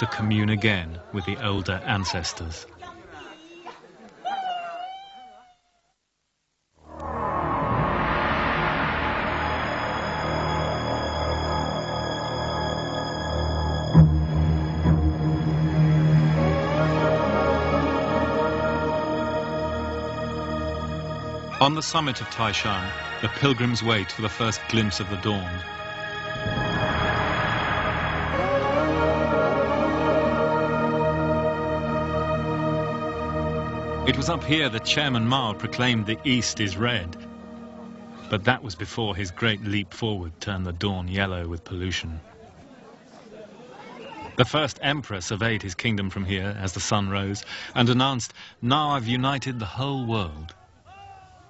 to commune again with the older ancestors. On the summit of Taishan, the pilgrims wait for the first glimpse of the dawn. It was up here that Chairman Mao proclaimed the East is red. But that was before his great leap forward turned the dawn yellow with pollution. The first emperor surveyed his kingdom from here as the sun rose and announced, "Now I've united the whole world."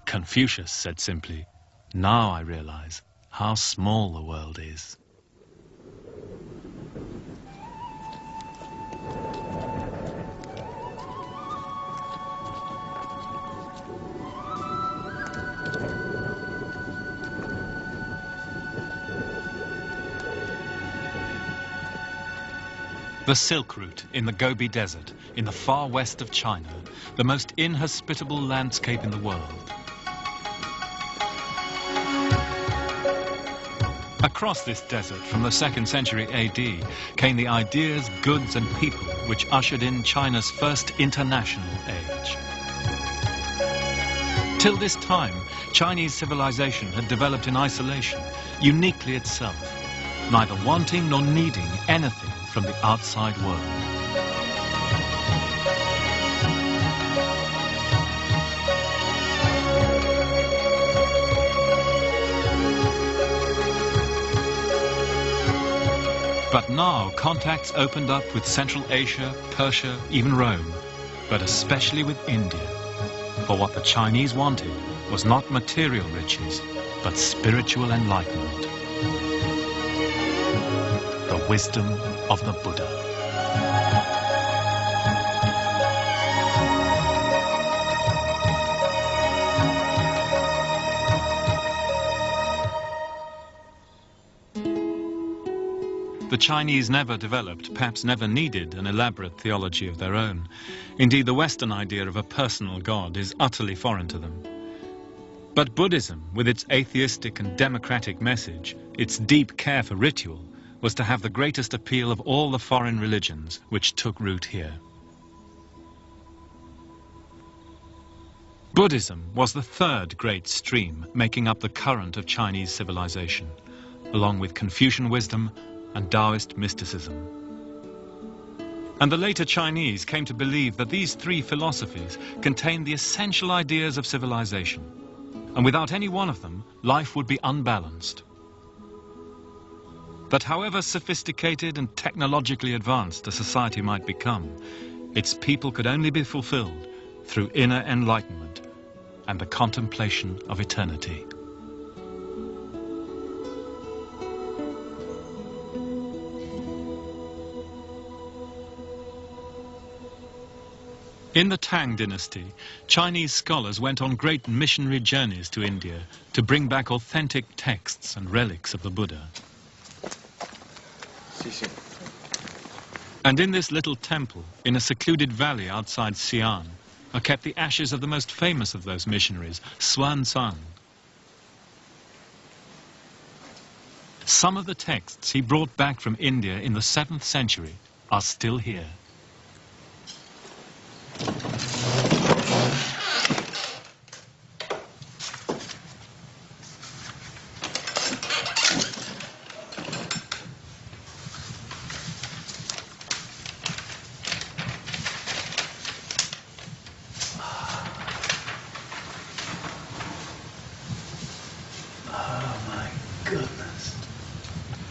Confucius said simply, "Now I realize how small the world is." The Silk Route in the Gobi Desert, in the far west of China, the most inhospitable landscape in the world. Across this desert from the 2nd century AD came the ideas, goods and people which ushered in China's first international age. Till this time, Chinese civilization had developed in isolation, uniquely itself, neither wanting nor needing anything from the outside world. But now contacts opened up with Central Asia, Persia, even Rome, but especially with India. For what the Chinese wanted was not material riches, but spiritual enlightenment. The wisdom of the Buddha. The Chinese never developed, perhaps never needed, an elaborate theology of their own. Indeed, the Western idea of a personal God is utterly foreign to them. But Buddhism, with its atheistic and democratic message, its deep care for ritual, was to have the greatest appeal of all the foreign religions which took root here. Buddhism was the third great stream making up the current of Chinese civilization, along with Confucian wisdom and Taoist mysticism. And the later Chinese came to believe that these three philosophies contained the essential ideas of civilization, and without any one of them, life would be unbalanced. That however sophisticated and technologically advanced a society might become, its people could only be fulfilled through inner enlightenment and the contemplation of eternity. In the Qing Dynasty, Chinese scholars went on great missionary journeys to India to bring back authentic texts and relics of the Buddha. And in this little temple, in a secluded valley outside Xi'an, are kept the ashes of the most famous of those missionaries, Xuanzang. Some of the texts he brought back from India in the 7th century are still here.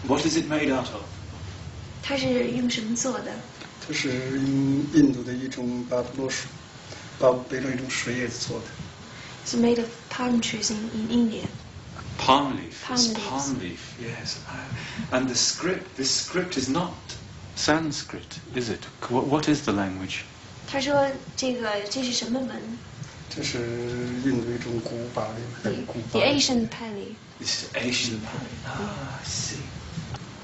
What is it made out of? 它是用什么做的？它是用印度的一种巴布洛树，巴布贝洛一种树叶子做的。It's made of palm trees in India. Palm leaf. Palm It's leaves. palm leaf. Yes. And the script. This script is not Sanskrit, is it? What is the language? 他说这是什么文这是印度一种古巴的，很古巴 ？The Asian Pali. This is Asian Pali. Ah, I see.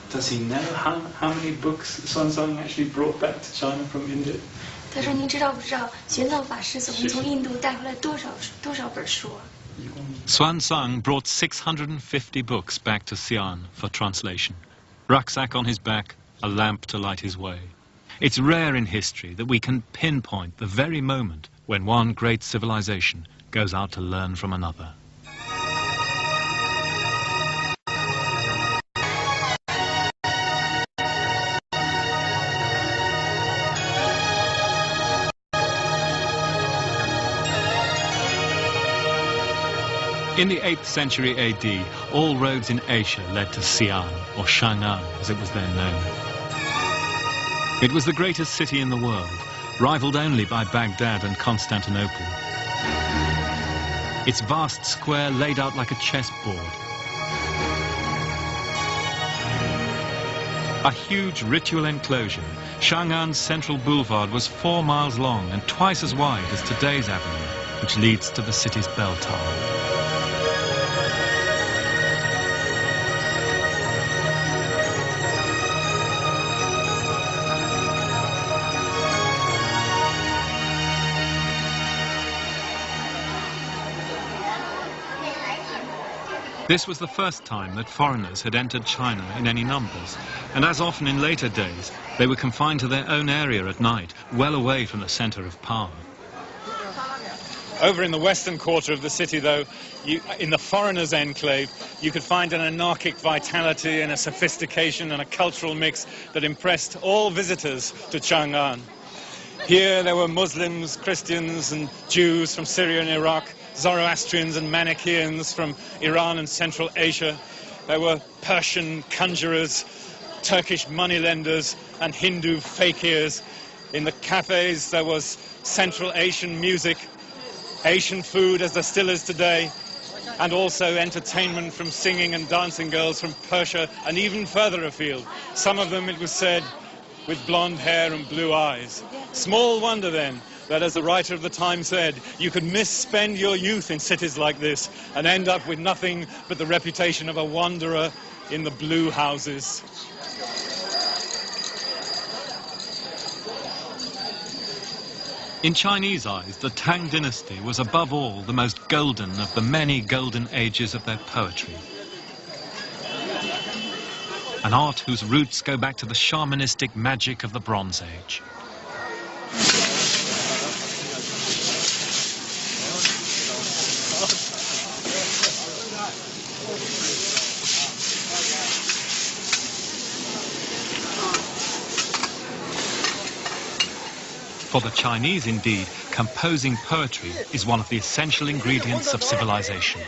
Does he know how many books Xuanzang actually brought back to China from India? 他说：“您知道不知道玄奘法师总共从印度带回来多少本书啊？” Xuanzang brought 650 books back to Xi'an for translation. Rucksack on his back, a lamp to light his way. It's rare in history that we can pinpoint the very moment when one great civilization goes out to learn from another. In the 8th century AD, all roads in Asia led to Xi'an, or Chang'an as it was then known. It was the greatest city in the world, rivaled only by Baghdad and Constantinople. Its vast square laid out like a chessboard. A huge ritual enclosure, Chang'an's central boulevard was 4 miles long and twice as wide as today's avenue, which leads to the city's bell tower. This was the first time that foreigners had entered China in any numbers, and as often in later days, they were confined to their own area at night, well away from the centre of power. Over in the western quarter of the city, though, in the foreigners' enclave, you could find an anarchic vitality and a sophistication and a cultural mix that impressed all visitors to Chang'an. Here there were Muslims, Christians and Jews from Syria and Iraq, Zoroastrians and Manichaeans from Iran and Central Asia. There were Persian conjurers, Turkish moneylenders and Hindu fakirs. In the cafes there was Central Asian music, Asian food as there still is today, and also entertainment from singing and dancing girls from Persia and even further afield. Some of them, it was said, with blonde hair and blue eyes. Small wonder then that, as the writer of the time said, you could misspend your youth in cities like this and end up with nothing but the reputation of a wanderer in the blue houses. In Chinese eyes, the Tang Dynasty was above all the most golden of the many golden ages of their poetry. An art whose roots go back to the shamanistic magic of the Bronze Age. For the Chinese, indeed, composing poetry is one of the essential ingredients of civilization.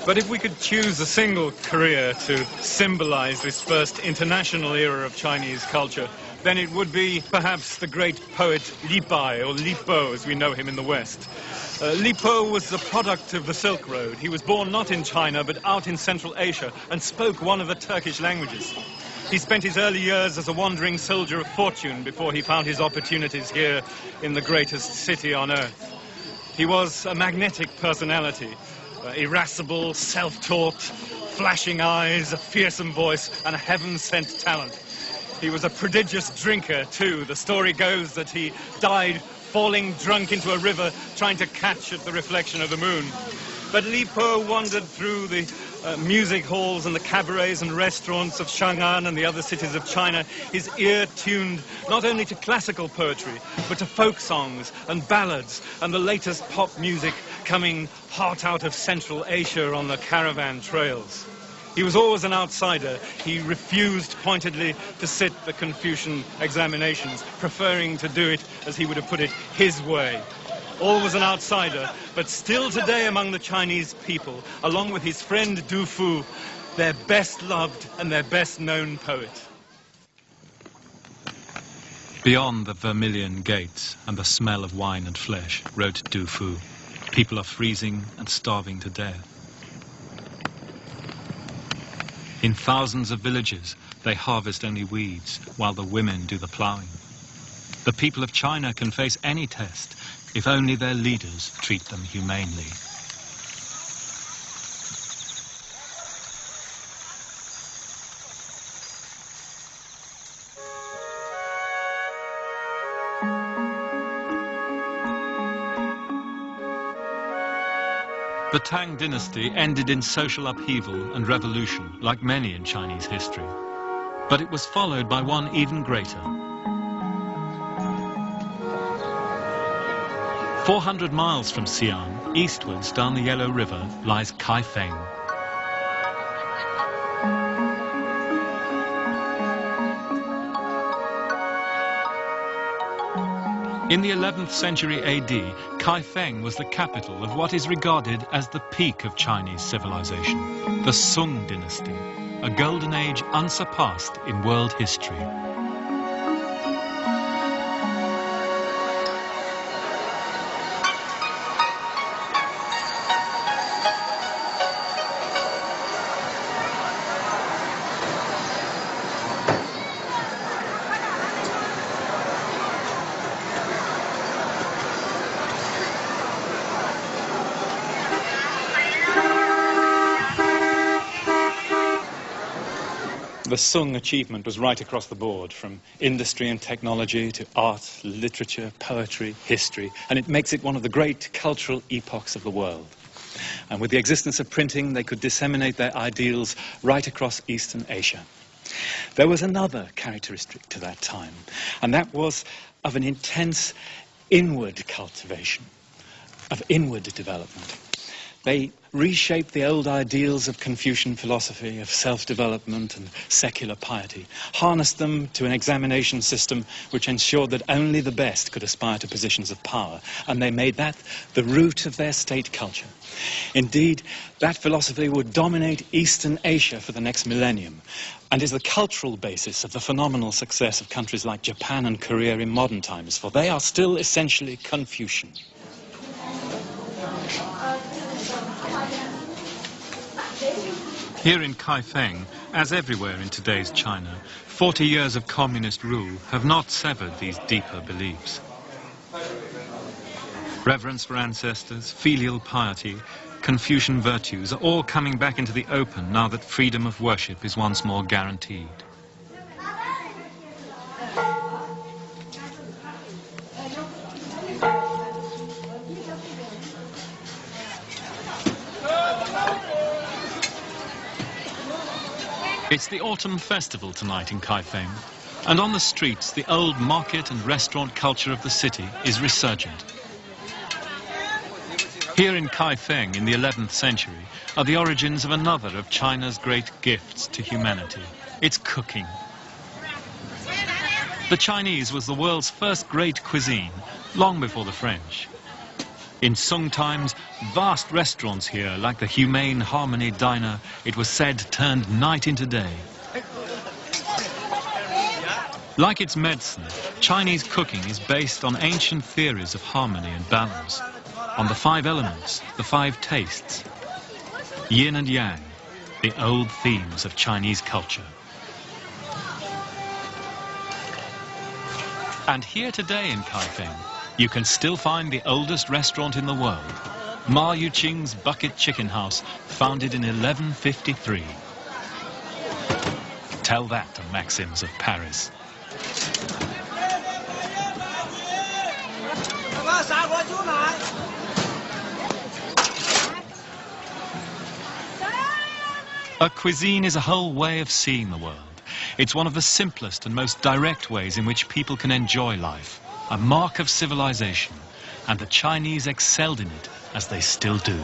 But if we could choose a single career to symbolize this first international era of Chinese culture, then it would be perhaps the great poet Li Bai, or Li Po as we know him in the West. Li Po was the product of the Silk Road. He was born not in China but out in Central Asia and spoke one of the Turkish languages. He spent his early years as a wandering soldier of fortune before he found his opportunities here in the greatest city on earth. He was a magnetic personality, irascible, self-taught, flashing eyes, a fearsome voice, and a heaven-sent talent. He was a prodigious drinker, too. The story goes that he died falling drunk into a river trying to catch at the reflection of the moon. But Li Po wandered through the music halls and the cabarets and restaurants of Chang'an and the other cities of China, his ear tuned not only to classical poetry, but to folk songs and ballads and the latest pop music coming hot out of Central Asia on the caravan trails. He was always an outsider. He refused pointedly to sit the Confucian examinations, preferring to do it, as he would have put it, his way. Always an outsider, but still today among the Chinese people, along with his friend Du Fu, their best loved and their best known poet. Beyond the vermilion gates and the smell of wine and flesh, wrote Du Fu, people are freezing and starving to death. In thousands of villages, they harvest only weeds, while the women do the ploughing. The people of China can face any test, if only their leaders treat them humanely. The Tang dynasty ended in social upheaval and revolution, like many in Chinese history. But it was followed by one even greater. 400 miles from Xi'an, eastwards down the Yellow River, lies Kaifeng. In the 11th century AD, Kaifeng was the capital of what is regarded as the peak of Chinese civilization, the Qing Dynasty, a golden age unsurpassed in world history. The Qing achievement was right across the board, from industry and technology to art, literature, poetry, history, and it makes it one of the great cultural epochs of the world. And with the existence of printing, they could disseminate their ideals right across Eastern Asia. There was another characteristic to that time, and that was of an intense inward cultivation, of inward development. They reshaped the old ideals of Confucian philosophy, of self-development and secular piety, harnessed them to an examination system which ensured that only the best could aspire to positions of power, and they made that the root of their state culture. Indeed, that philosophy would dominate Eastern Asia for the next millennium, and is the cultural basis of the phenomenal success of countries like Japan and Korea in modern times, for they are still essentially Confucian. Here in Kaifeng, as everywhere in today's China, 40 years of communist rule have not severed these deeper beliefs. Reverence for ancestors, filial piety, Confucian virtues are all coming back into the open now that freedom of worship is once more guaranteed. It's the autumn festival tonight in Kaifeng, and on the streets the old market and restaurant culture of the city is resurgent. Here in Kaifeng in the 11th century are the origins of another of China's great gifts to humanity, its cooking. The Chinese was the world's first great cuisine, long before the French. In Song times, vast restaurants here, like the Humane Harmony Diner, it was said turned night into day. Like its medicine, Chinese cooking is based on ancient theories of harmony and balance, on the 5 elements, the 5 tastes, yin and yang, the old themes of Chinese culture. And here today in Kaifeng, you can still find the oldest restaurant in the world, Ma Yuqing's Bucket Chicken House, founded in 1153. Tell that to Maxims of Paris. A cuisine is a whole way of seeing the world. It's one of the simplest and most direct ways in which people can enjoy life. A mark of civilization, and the Chinese excelled in it, as they still do.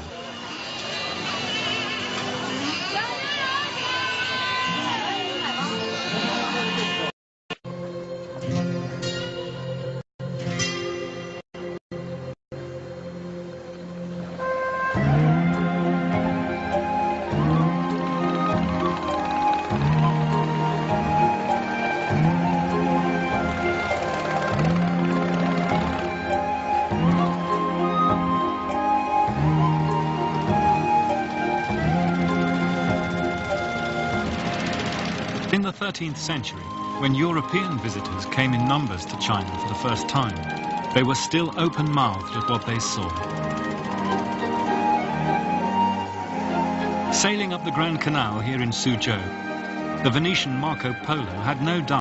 In the 13th century, when European visitors came in numbers to China for the first time, they were still open-mouthed at what they saw. Sailing up the Grand Canal here in Suzhou, the Venetian Marco Polo had no doubt